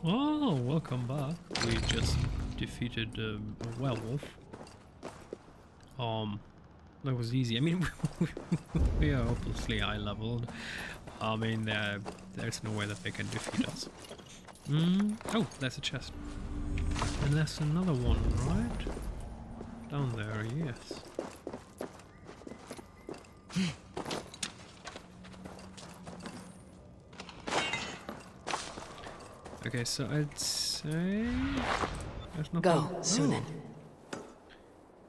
Oh, welcome back. We just defeated a werewolf. That was easy. I mean, we are hopelessly high leveled. I mean, there's no way that they can defeat us. Oh, there's a chest. And there's another one, right? Down there, yes. Okay, so I'd say there's nothing. Go, Sunan.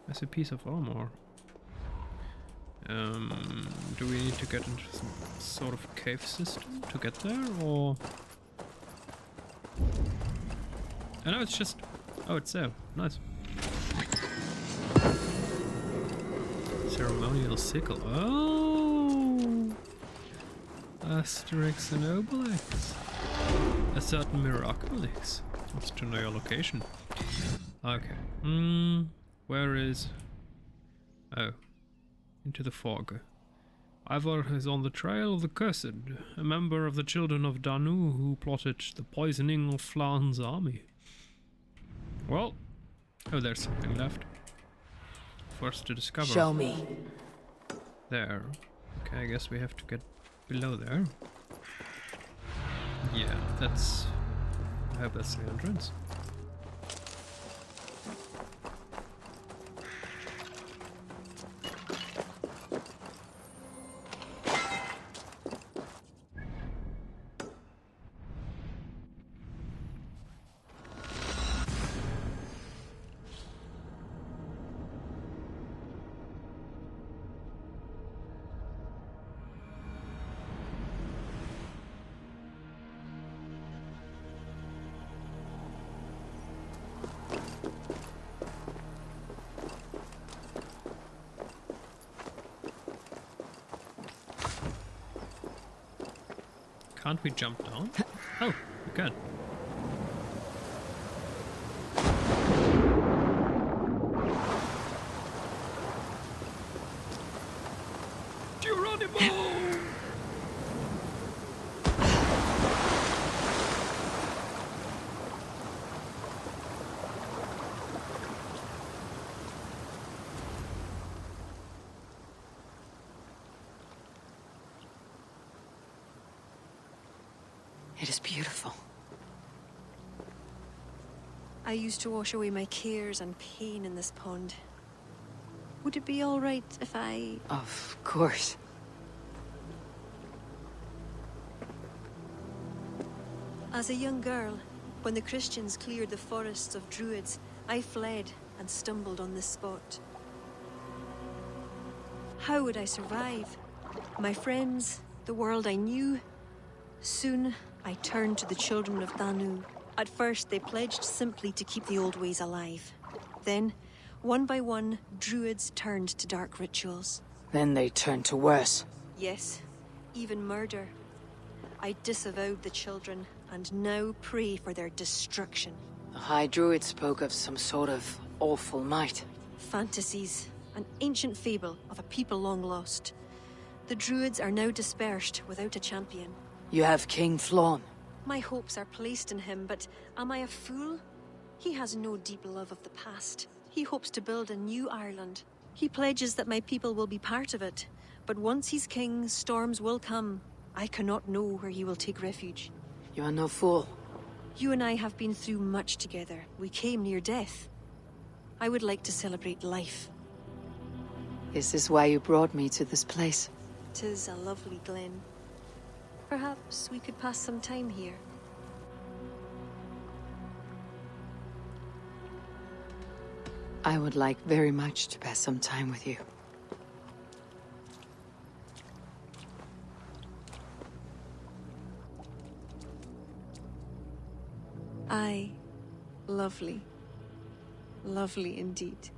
There's a piece of armor. Do we need to get into some sort of cave system to get there, or? I know it's just. Oh, it's there. Nice. Ceremonial sickle. Oh! Asterix and Obelix. A certain Miraculix. Wants to know your location. Okay. Where is... Oh. Into the fog. Ivor is on the trail of the Cursed, a member of the Children of Danu who plotted the poisoning of Flan's army. Well... Oh, there's something left. For us to discover. Show me. There. Okay, I guess we have to get below there. Yeah, that's... I hope that's the entrance. Can't we jump down? Oh, we can. Geronimo! It is beautiful. I used to wash away my cares and pain in this pond. Would it be all right if I... Of course. As a young girl, when the Christians cleared the forests of Druids, I fled and stumbled on this spot. How would I survive? My friends, the world I knew. Soon, I turned to the children of Danu. At first, they pledged simply to keep the old ways alive. Then, one by one, Druids turned to dark rituals. Then they turned to worse. Yes, even murder. I disavowed the children, and now pray for their destruction. The High Druid spoke of some sort of awful might. Fantasies, an ancient fable of a people long lost. The Druids are now dispersed without a champion. You have King Flann. My hopes are placed in him, but am I a fool? He has no deep love of the past. He hopes to build a new Ireland. He pledges that my people will be part of it. But once he's king, storms will come. I cannot know where he will take refuge. You are no fool. You and I have been through much together. We came near death. I would like to celebrate life. Is this why you brought me to this place? 'Tis a lovely glen. Perhaps we could pass some time here. I would like very much to pass some time with you. Aye. Lovely. Lovely indeed.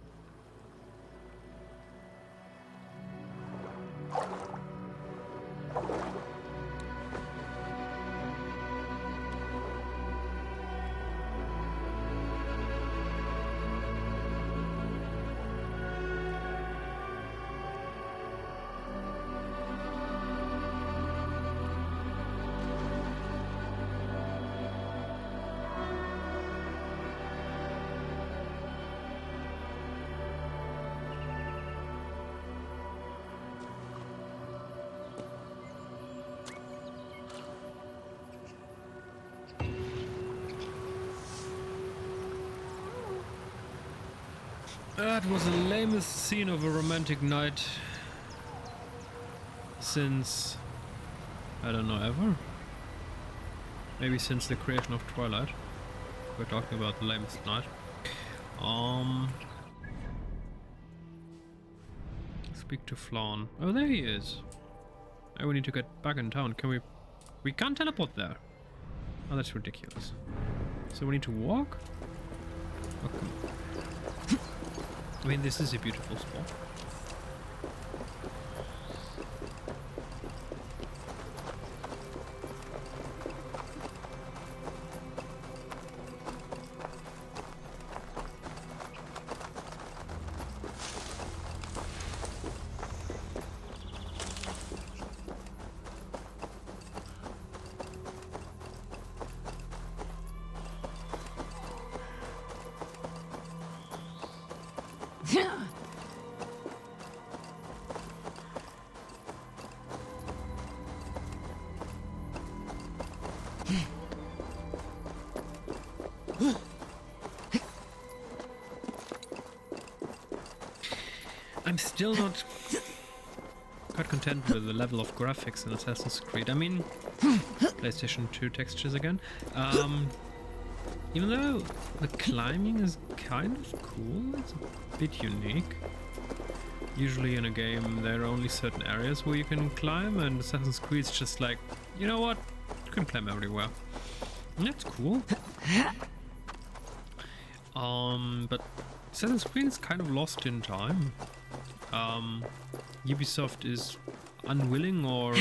That was the lamest scene of a romantic night since, I don't know, ever? Maybe since the creation of Twilight. We're talking about the lamest night. Speak to Flan. Oh, there he is. Now we need to get back in town. Can we... We can't teleport there. Oh, that's ridiculous. So we need to walk? Okay. I mean, this is a beautiful spot. I'm still not quite content with the level of graphics in Assassin's Creed. I mean, PlayStation 2 textures again. Even though the climbing is kind of cool, it's a bit unique. Usually in a game there are only certain areas where you can climb, and Assassin's Creed's just like, you know what, you can climb everywhere. And that's cool. But Assassin's Creed is kind of lost in time. Ubisoft is unwilling or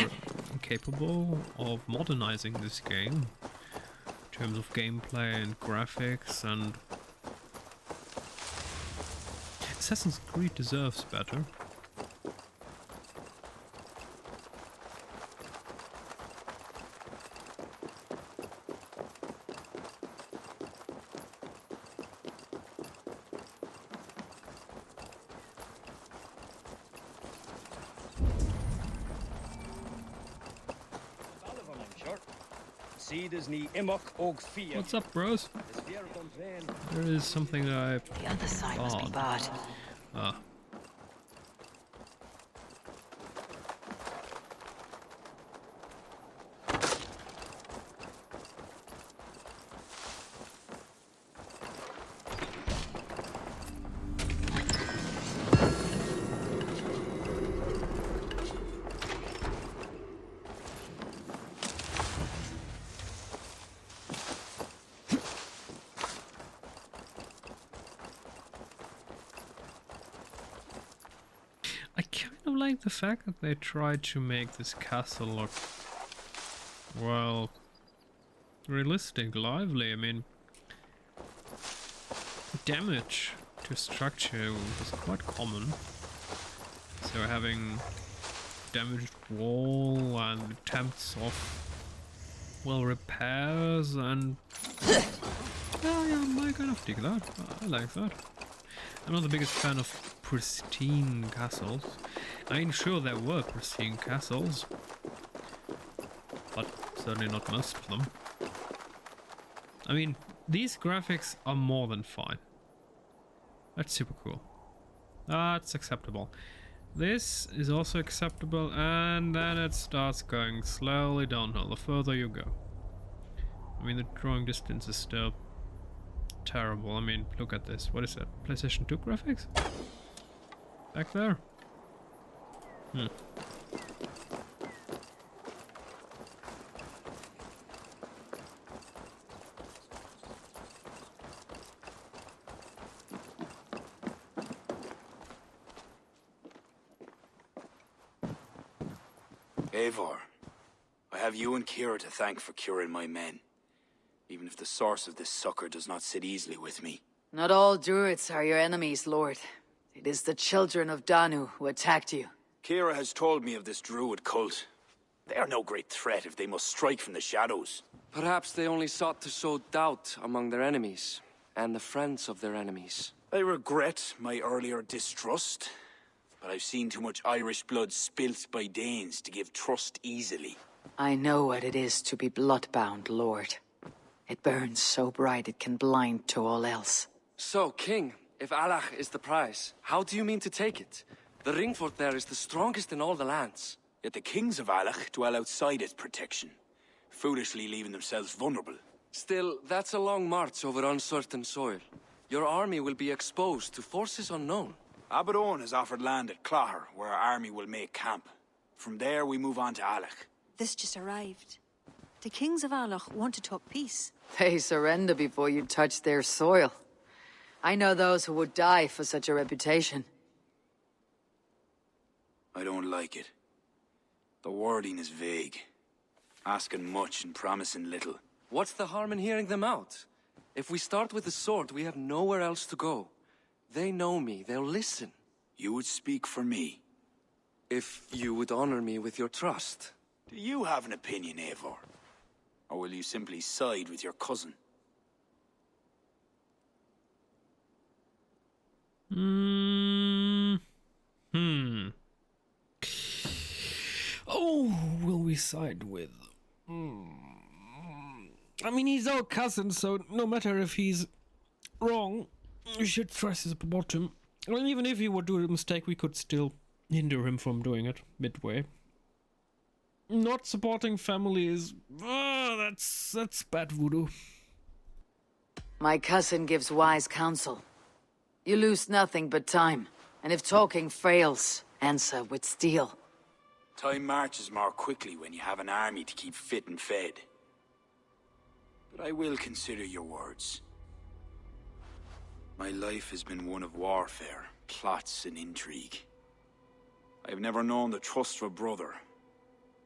incapable of modernizing this game in terms of gameplay and graphics, and Assassin's Creed deserves better. What's up, bros? There is something that I... The other side must be bad. Ah. Like the fact that they tried to make this castle look, well, realistic, lively. I mean, damage to structure was quite common. So having damaged wall and attempts of, well, repairs and... Oh yeah, I kind of dig that. I like that. I'm not the biggest fan of pristine castles. I mean, sure, there were pristine castles, but certainly not most of them. I mean, these graphics are more than fine. That's super cool. That's acceptable. This is also acceptable, and then it starts going slowly downhill the further you go. I mean, the drawing distance is still terrible. I mean, look at this. What is that? PlayStation 2 graphics? Back there? Eivor, I have you and Kira to thank for curing my men. Even if the source of this succor does not sit easily with me. Not all Druids are your enemies, Lord. It is the children of Danu who attacked you. Kira has told me of this Druid cult. They are no great threat if they must strike from the shadows. Perhaps they only sought to sow doubt among their enemies, and the friends of their enemies. I regret my earlier distrust, but I've seen too much Irish blood spilt by Danes to give trust easily. I know what it is to be bloodbound, Lord. It burns so bright it can blind to all else. So, King, If Alach is the prize, how do you mean to take it? The ring fort there is the strongest in all the lands. Yet the kings of Alach dwell outside its protection, foolishly leaving themselves vulnerable. Still, that's a long march over uncertain soil. Your army will be exposed to forces unknown. Abaddon has offered land at Clogher, where our army will make camp. From there, we move on to Alach. This just arrived. The kings of Alach want to talk peace. They surrender before you touch their soil. I know those who would die for such a reputation. I don't like it. The wording is vague. Asking much and promising little. What's the harm in hearing them out? If we start with the sword, we have nowhere else to go. They know me, they'll listen. You would speak for me. If you would honor me with your trust. Do you have an opinion, Eivor? Or will you simply side with your cousin? Oh, will we side with? I mean, he's our cousin, so no matter if he's wrong, we should thrust his bottom. Well, even if he would do a mistake, we could still hinder him from doing it midway. Not supporting family is... that's bad voodoo. My cousin gives wise counsel. You lose nothing but time, and if talking fails, answer with steel. Time marches more quickly when you have an army to keep fit and fed. But I will consider your words. My life has been one of warfare, plots and intrigue. I have never known the trust of a brother,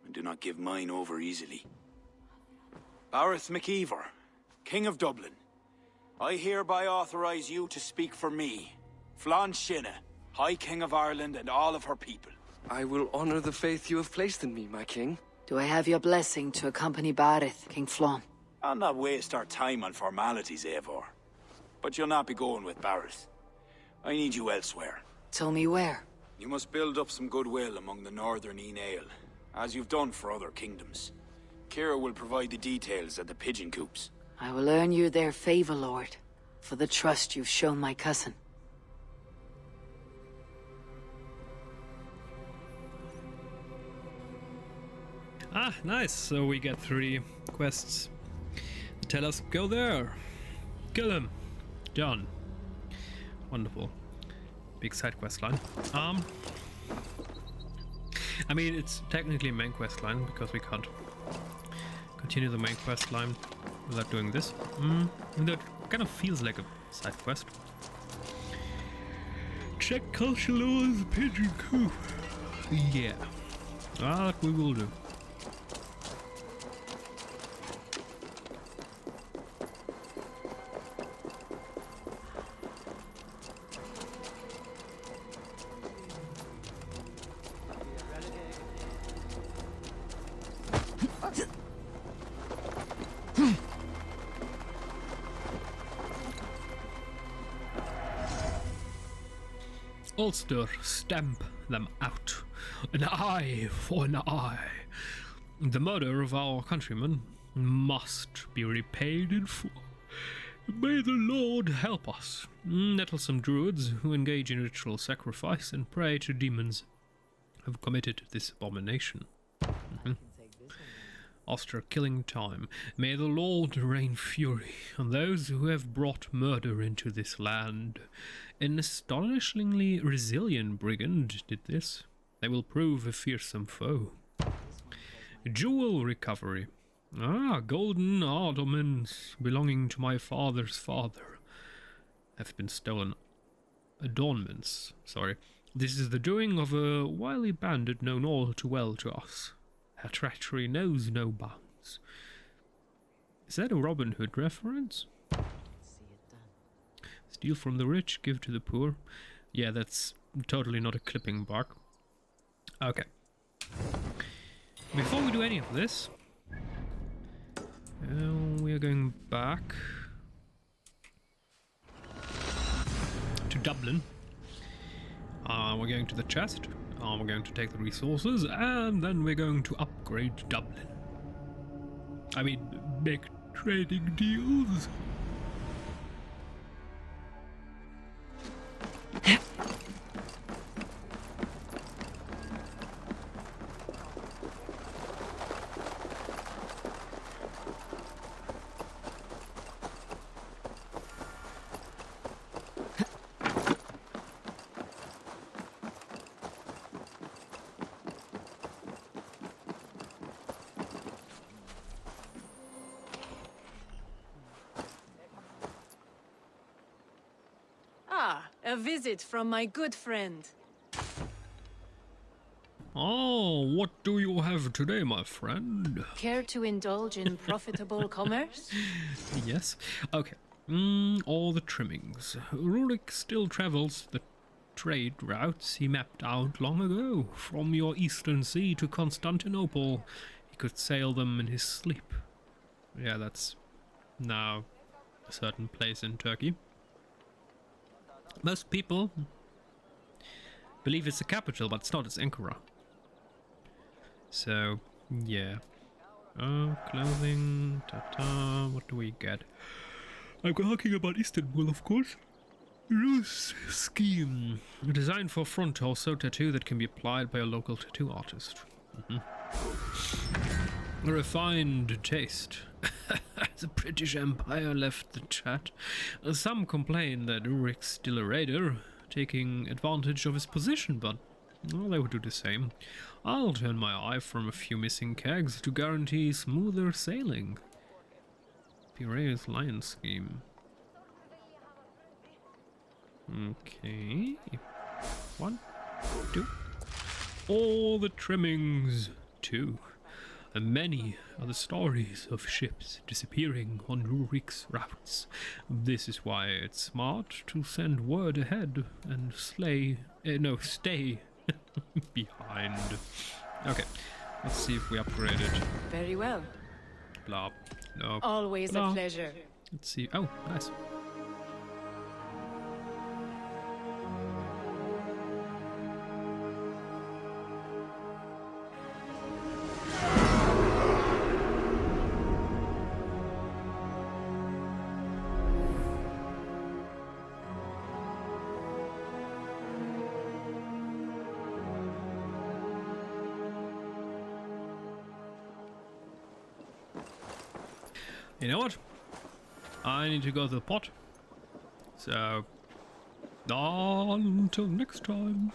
and do not give mine over easily. Bareth MacIver, King of Dublin, I hereby authorize you to speak for me, Flann Shinna, High King of Ireland and all of her people. I will honor the faith you have placed in me, my king. Do I have your blessing to accompany Bareth, King Flann? I'll not waste our time on formalities, Eivor. But you'll not be going with Bareth. I need you elsewhere. Tell me where. You must build up some goodwill among the northern Aenale, as you've done for other kingdoms. Kira will provide the details at the pigeon coops. I will earn you their favor, Lord, for the trust you've shown my cousin. Ah, nice. So we get 3 quests. Tell us, go there. Kill him. Done. Wonderful. Big side quest line. I mean, it's technically a main quest line because we can't continue the main quest line without doing this. That kind of feels like a side quest. Check culture laws, pigeon coop. Yeah. That we will do. Ulster, stamp them out. An eye for an eye. The murder of our countrymen must be repaid in full. May the Lord help us. Nettlesome druids who engage in ritual sacrifice and pray to demons have committed this abomination. Ulster killing time. May the Lord rain fury on those who have brought murder into this land. An astonishingly resilient brigand did this. They will prove a fearsome foe. Jewel recovery. Golden ornaments belonging to my father's father have been stolen. Adornments, sorry. This is the doing of a wily bandit known all too well to us. Her treachery knows no bounds. Is that a Robin Hood reference? Steal from the rich, give to the poor. Yeah, that's totally not a clipping bark. Okay. Before we do any of this, we are going back to Dublin. We're going to the chest. We're going to take the resources, and then we're going to upgrade Dublin. I mean, make trading deals. A visit from my good friend. Oh, what do you have today, my friend? Care to indulge in profitable commerce? Yes. Okay. All the trimmings. Rurik still travels the trade routes he mapped out long ago. From your eastern sea to Constantinople. He could sail them in his sleep. Yeah, that's now a certain place in Turkey. Most people believe it's the capital, but it's not, it's Ankara. So, yeah. Clothing, ta-ta, what do we get? I'm talking about Istanbul, of course. Loose scheme. Designed for front torso tattoo that can be applied by a local tattoo artist. A refined taste. The British Empire left the chat. Some complain that Urik's still a raider, taking advantage of his position, but well, they would do the same. I'll turn my eye from a few missing kegs to guarantee smoother sailing. Piraeus Lion Scheme. Okay. 1, 2. All the trimmings. 2. And many are the stories of ships disappearing on Rurik's routes. This is why it's smart to send word ahead and stay behind. Okay, let's see if we upgrade it. Very well. Blah. No. Always Blah. a pleasure. Let's see. Oh, nice. You know what? I need to go to the pot. So, until next time.